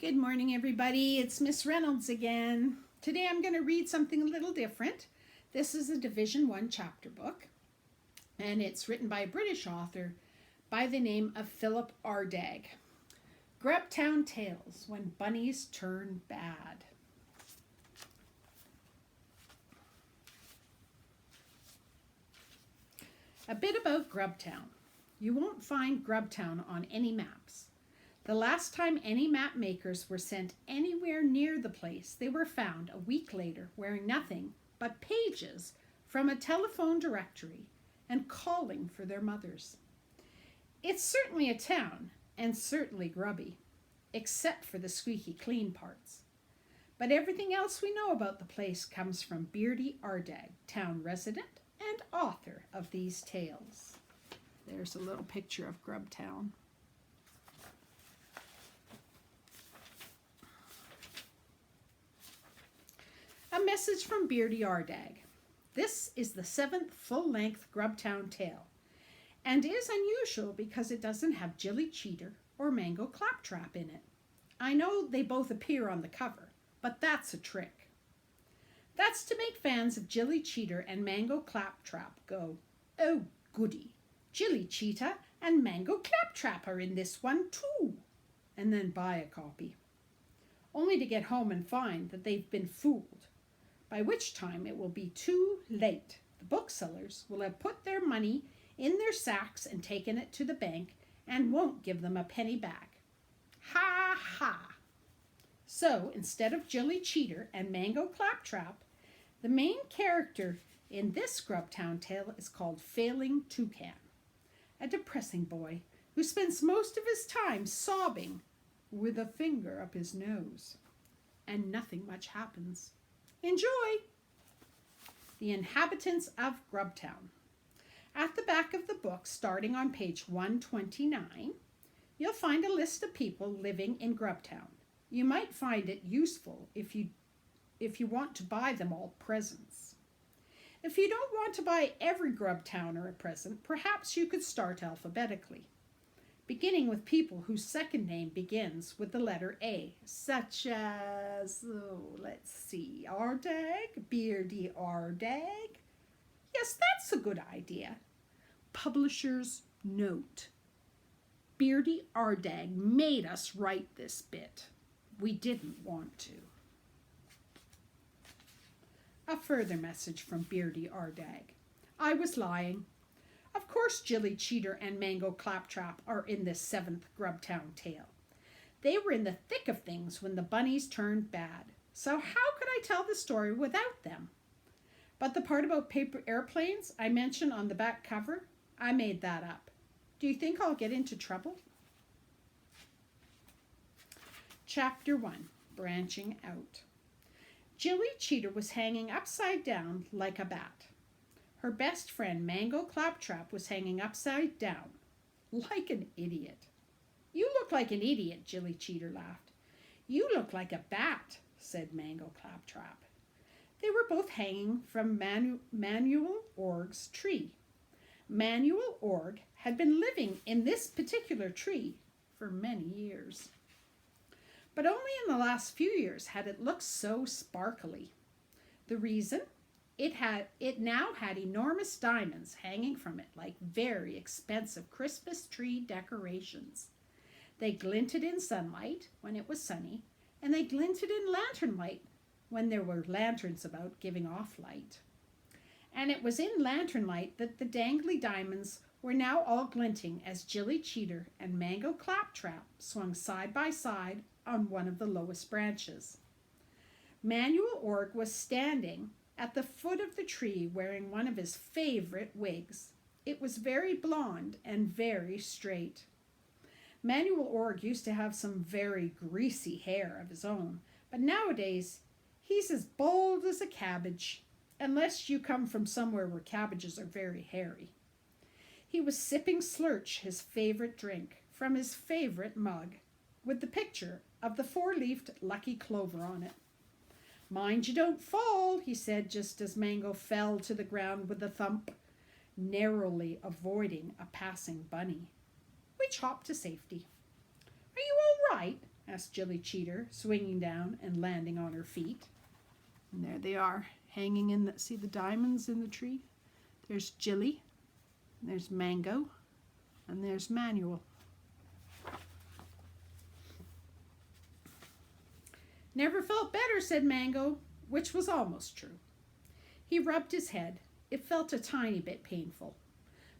Good morning, everybody. It's Miss Reynolds again. Today I'm going to read something a little different. This is a Division 1 chapter book, and it's written by a British author by the name of Philip Ardagh. Grubtown Tales, When Bunnies Turn Bad. A bit about Grubtown. You won't find Grubtown on any maps. The last time any map makers were sent anywhere near the place, they were found a week later wearing nothing but pages from a telephone directory and calling for their mothers. It's certainly a town, and certainly grubby, except for the squeaky clean parts. But everything else we know about the place comes from Philip Ardagh, town resident and author of these tales. There's a little picture of Grubtown. A message from Philip Ardagh. This is the 7th full-length Grubtown tale, and is unusual because it doesn't have Jilly, Cheeter, or Mango Claptrap in it. I know they both appear on the cover, but that's a trick. That's to make fans of Jilly, Cheeter, and Mango Claptrap go, "Oh, goody, Jilly, Cheetah, and Mango Claptrap are in this one too," and then buy a copy, only to get home and find that they've been fooled, by which time it will be too late. The booksellers will have put their money in their sacks and taken it to the bank and won't give them a penny back. Ha ha! So, instead of Jilly, Cheeter, and Mango Claptrap, the main character in this Grubtown tale is called Failing Toucan, a depressing boy who spends most of his time sobbing with a finger up his nose, and nothing much happens. Enjoy! The inhabitants of Grubtown. At the back of the book, starting on page 129, you'll find a list of people living in Grubtown. You might find it useful if you want to buy them all presents. If you don't want to buy every Grubtowner a present, perhaps you could start alphabetically, beginning with people whose second name begins with the letter A, such as, let's see, Ardagh, Philip Ardagh. Yes, that's a good idea. Publisher's note. Philip Ardagh made us write this bit. We didn't want to. A further message from Philip Ardagh. I was lying. Of course, Jilly, Cheeter, and Mango Claptrap are in this 7th Grubtown tale. They were in the thick of things when the bunnies turned bad. So how could I tell the story without them? But the part about paper airplanes I mentioned on the back cover, I made that up. Do you think I'll get into trouble? Chapter 1, Branching Out. Jilly Cheeter was hanging upside down like a bat. Her best friend, Mango Claptrap, was hanging upside down, like an idiot. You look like an idiot, Jilly Cheeter laughed. You look like a bat, said Mango Claptrap. They were both hanging from Manuel Org's tree. Manuel Org had been living in this particular tree for many years. But only in the last few years had it looked so sparkly. The reason? It now had enormous diamonds hanging from it like very expensive Christmas tree decorations. They glinted in sunlight when it was sunny, and they glinted in lantern light when there were lanterns about giving off light. And it was in lantern light that the dangly diamonds were now all glinting as Jilly Cheeter and Mango Claptrap swung side by side on one of the lowest branches. Manuel Org was standing at the foot of the tree wearing one of his favorite wigs. It was very blonde and very straight. Manuel Org used to have some very greasy hair of his own, but nowadays he's as bald as a cabbage, unless you come from somewhere where cabbages are very hairy. He was sipping slurch, his favorite drink, from his favorite mug, with the picture of the 4-leafed lucky clover on it. Mind you don't fall, he said just as Mango fell to the ground with a thump, narrowly avoiding a passing bunny, which hopped to safety. Are you all right? asked Jilly Cheeter, swinging down and landing on her feet. And there they are, hanging in the, see the diamonds in the tree? There's Jilly, there's Mango, and there's Manuel. Never felt better, said Mango, which was almost true. He rubbed his head. It felt a tiny bit painful,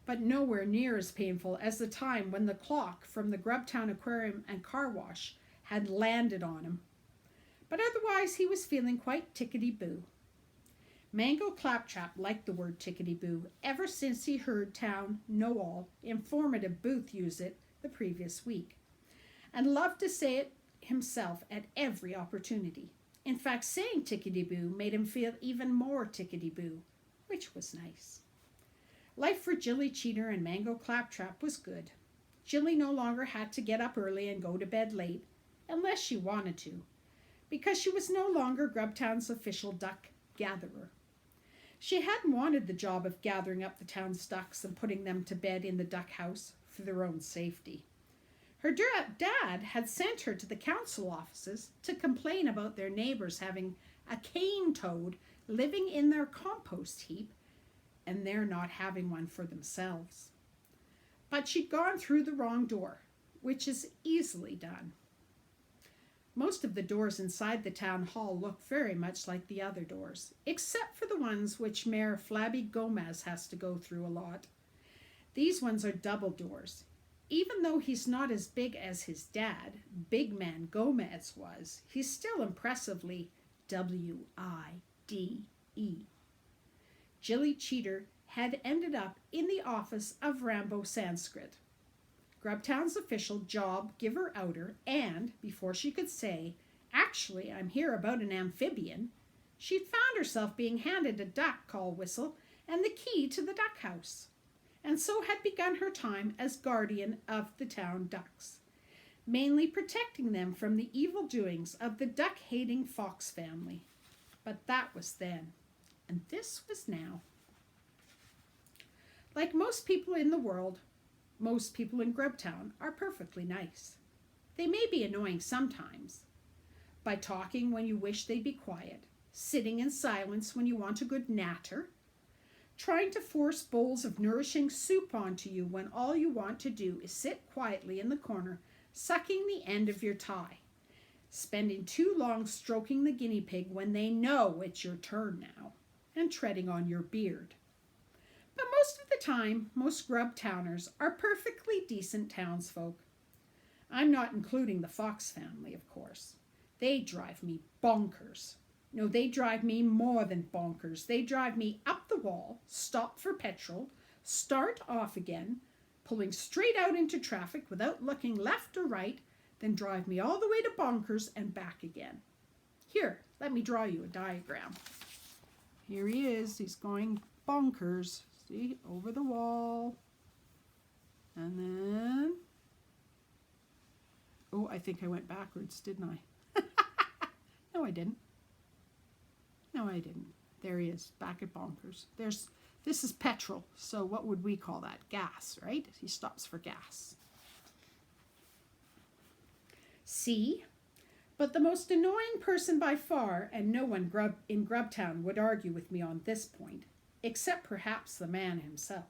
but nowhere near as painful as the time when the clock from the Grubtown Aquarium and Car Wash had landed on him. But otherwise he was feeling quite tickety-boo. Mango Claptrap liked the word tickety-boo ever since he heard Town Know-All informative Booth use it the previous week, and loved to say it himself at every opportunity. In fact, saying tickety-boo made him feel even more tickety-boo, which was nice. Life for Jilly Cheeter and Mango Claptrap was good. Jilly no longer had to get up early and go to bed late, unless she wanted to, because she was no longer Grubtown's official duck gatherer. She hadn't wanted the job of gathering up the town's ducks and putting them to bed in the duck house for their own safety. Her dad had sent her to the council offices to complain about their neighbors having a cane toad living in their compost heap and they're not having one for themselves. But she'd gone through the wrong door, which is easily done. Most of the doors inside the town hall look very much like the other doors, except for the ones which Mayor Flabby Gomez has to go through a lot. These ones are double doors. Even though he's not as big as his dad, Big Man Gomez was, he's still impressively W-I-D-E. Jilly Cheeter had ended up in the office of Rambo Sanskrit, Grubtown's official job-giver-outer, and, before she could say, "Actually, I'm here about an amphibian," she'd found herself being handed a duck call whistle and the key to the duck house, and so had begun her time as guardian of the town ducks, mainly protecting them from the evil doings of the duck-hating fox family. But that was then, and this was now. Like most people in the world, most people in Grubtown are perfectly nice. They may be annoying sometimes, by talking when you wish they'd be quiet, sitting in silence when you want a good natter, trying to force bowls of nourishing soup onto you when all you want to do is sit quietly in the corner, sucking the end of your tie, spending too long stroking the guinea pig when they know it's your turn now, and treading on your beard. But most of the time, most Grubtowners are perfectly decent townsfolk. I'm not including the Fox family, of course. They drive me bonkers. No, they drive me more than bonkers. They drive me up the wall, stop for petrol, start off again, pulling straight out into traffic without looking left or right, then drive me all the way to bonkers and back again. Here, let me draw you a diagram. Here he is. He's going bonkers. See, over the wall. And then... oh, I think I went backwards, didn't I? No, I didn't. No, I didn't. There he is, back at bonkers. This is petrol, so what would we call that? Gas, right? He stops for gas. See? But the most annoying person by far, and no one in Grubtown would argue with me on this point, except perhaps the man himself,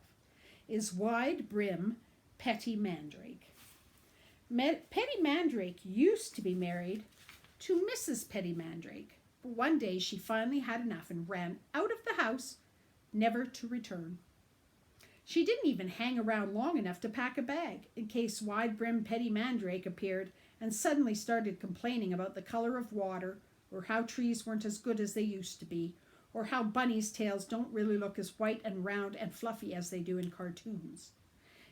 is Wide Brim Petty Mandrake. Petty Mandrake used to be married to Mrs. Petty Mandrake, but one day she finally had enough and ran out of the house, never to return. She didn't even hang around long enough to pack a bag in case Wide Brim Petty Mandrake appeared and suddenly started complaining about the color of water, or how trees weren't as good as they used to be, or how bunnies' tails don't really look as white and round and fluffy as they do in cartoons.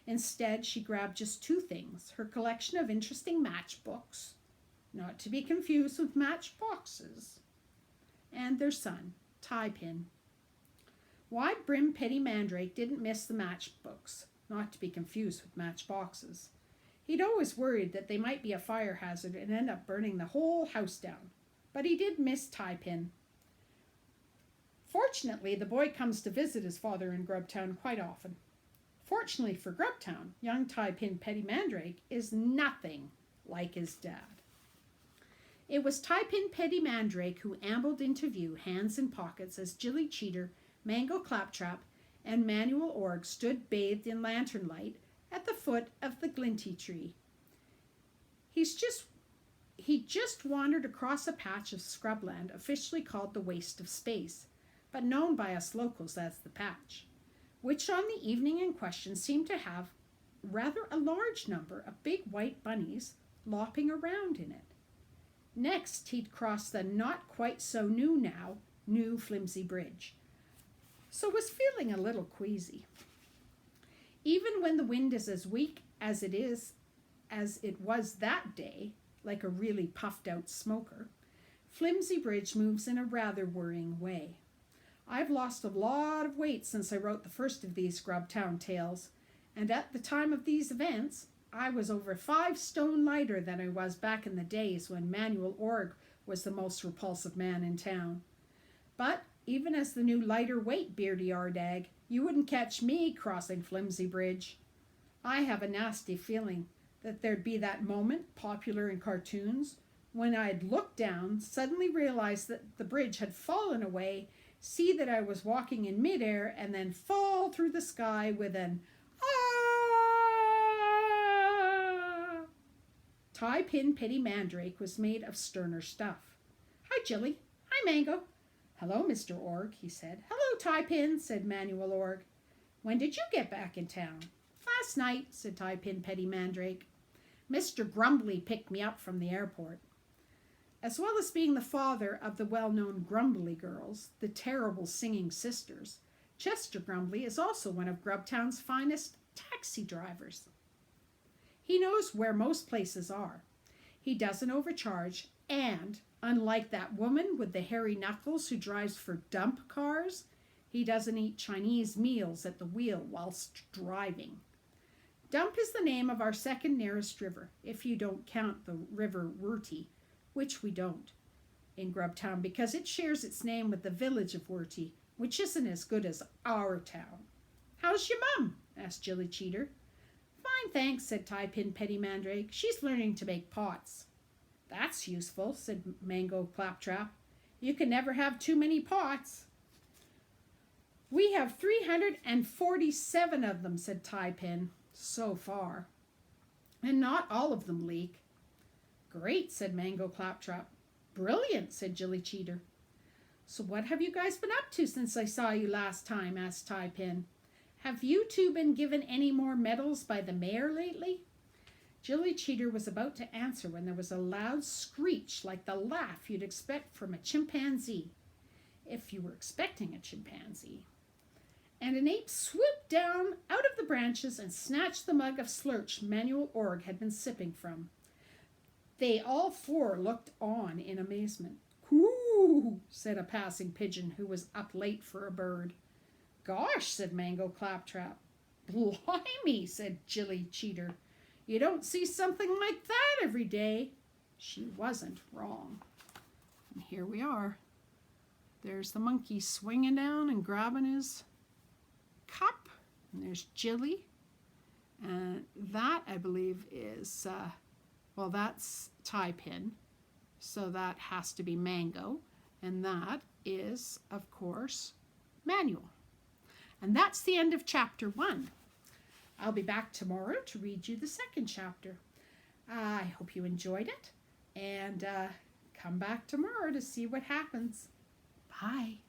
Instead, she grabbed just two things: her collection of interesting matchbooks, not to be confused with matchboxes, and their son, Tie Pin. Wide Brim Petty Mandrake didn't miss the matchbooks, not to be confused with matchboxes. He'd always worried that they might be a fire hazard and end up burning the whole house down, but he did miss Tie Pin. Fortunately, the boy comes to visit his father in Grubtown quite often. Fortunately for Grubtown, young Tie Pin Petty Mandrake is nothing like his dad. It was Tie-Pin Petty Mandrake who ambled into view, hands in pockets, as Jilly Cheeter, Mango Claptrap, and Manuel Org stood bathed in lantern light at the foot of the glinty tree. He just wandered across a patch of scrubland officially called the Waste of Space, but known by us locals as the Patch, which on the evening in question seemed to have rather a large number of big white bunnies lopping around in it. Next, he'd crossed the not quite so new flimsy bridge, so was feeling a little queasy. Even when the wind is as weak as it was that day, like a really puffed out smoker, Flimsy Bridge moves in a rather worrying way. I've lost a lot of weight since I wrote the first of these Grubtown tales, and at the time of these events, I was over 5 stone lighter than I was back in the days when Manuel Org was the most repulsive man in town. But even as the new lighter weight Beardy Ardagh, you wouldn't catch me crossing Flimsy Bridge. I have a nasty feeling that there'd be that moment, popular in cartoons, when I'd look down, suddenly realize that the bridge had fallen away, see that I was walking in midair, and then fall through the sky with an "Ah!" Tie-Pin Petty Mandrake was made of sterner stuff. "Hi, Jilly. Hi, Mango." "Hello, Mr. Org," he said. "Hello, Tie-Pin," said Manuel Org. "When did you get back in town?" "Last night," said Tie-Pin Petty Mandrake. "Mr. Grumbly picked me up from the airport." As well as being the father of the well-known Grumbly girls, the terrible singing sisters, Chester Grumbly is also one of Grubtown's finest taxi drivers. He knows where most places are. He doesn't overcharge, and, unlike that woman with the hairy knuckles who drives for dump cars, he doesn't eat Chinese meals at the wheel whilst driving. Dump is the name of our second nearest river, if you don't count the River Wurty, which we don't, in Grubtown, because it shares its name with the village of Wurty, which isn't as good as our town. "How's your mum?" asked Jilly Cheeter. "Fine, thanks," said Tie-Pin Petty Mandrake. "She's learning to make pots." "That's useful," said Mango Claptrap. "You can never have too many pots." "We have 347 of them," said Tie-Pin, "so far. And not all of them leak." "Great," said Mango Claptrap. "Brilliant," said Jilly Cheeter. "So what have you guys been up to since I saw you last time?" asked Tie-Pin. "Have you two been given any more medals by the mayor lately?" Jilly Cheeter was about to answer when there was a loud screech like the laugh you'd expect from a chimpanzee, if you were expecting a chimpanzee. And an ape swooped down out of the branches and snatched the mug of slurch Manuel Org had been sipping from. They all 4 looked on in amazement. "Coo!" said a passing pigeon who was up late for a bird. "Gosh!" said Mango Claptrap. "Blimey!" said Jilly Cheeter. "You don't see something like that every day." She wasn't wrong. And here we are. There's the monkey swinging down and grabbing his cup. And there's Jilly. And that, I believe, is... well, that's Tie-Pin, so that has to be Mango, and that is, of course, Manuel. And that's the end of chapter 1. I'll be back tomorrow to read you the second chapter. I hope you enjoyed it, and come back tomorrow to see what happens. Bye.